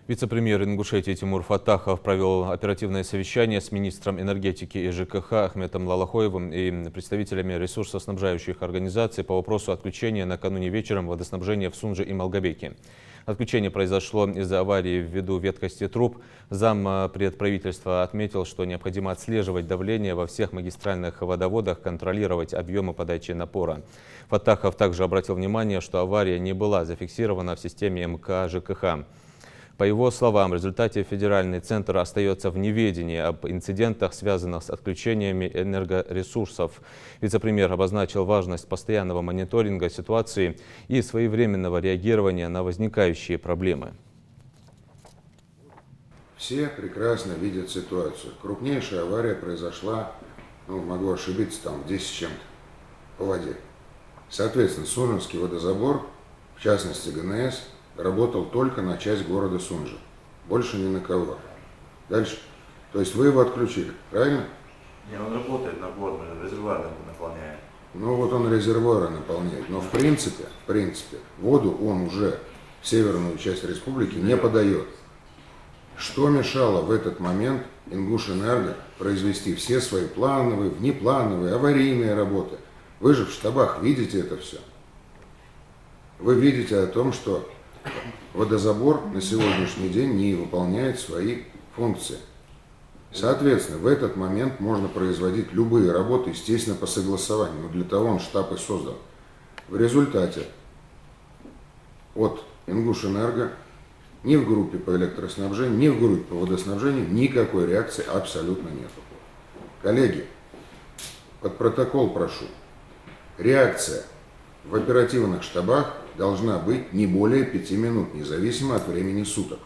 Вице-премьер Ингушетии Тимур Фаттахов провел оперативное совещание с министром энергетики и ЖКХ Ахметом Лалахоевым и представителями ресурсоснабжающих организаций по вопросу отключения накануне вечером водоснабжения в Сунже и Малгобеке. Отключение произошло из-за аварии ввиду ветхости труб. Зампредправительства отметил, что необходимо отслеживать давление во всех магистральных водоводах, контролировать объемы подачи напора. Фаттахов также обратил внимание, что авария не была зафиксирована в системе МК ЖКХ. По его словам, в результате федеральный центр остается в неведении об инцидентах, связанных с отключениями энергоресурсов. Вице-премьер обозначил важность постоянного мониторинга ситуации и своевременного реагирования на возникающие проблемы. Все прекрасно видят ситуацию. Крупнейшая авария произошла, могу ошибиться, там в 10 с чем-то по воде. Соответственно, Сунжский водозабор, в частности ГНС, работал только на часть города Сунжа, больше ни на кого. Дальше. То есть вы его отключили, правильно? Не, он работает наборно, резервуар наполняет. Ну вот он резервуары наполняет, но в принципе, воду он уже в северную часть республики не подает. Что мешало в этот момент Ингушэнерго произвести все свои плановые, внеплановые, аварийные работы? Вы же в штабах видите это все. Вы видите о том, что водозабор на сегодняшний день не выполняет свои функции. Соответственно, в этот момент можно производить любые работы, естественно, по согласованию. Но для того он штаб и создан. В результате от Ингушэнерго ни в группе по электроснабжению, ни в группе по водоснабжению никакой реакции абсолютно нет. Коллеги, под протокол прошу. Реакция в оперативных штабах должна быть не более 5 минут, независимо от времени суток.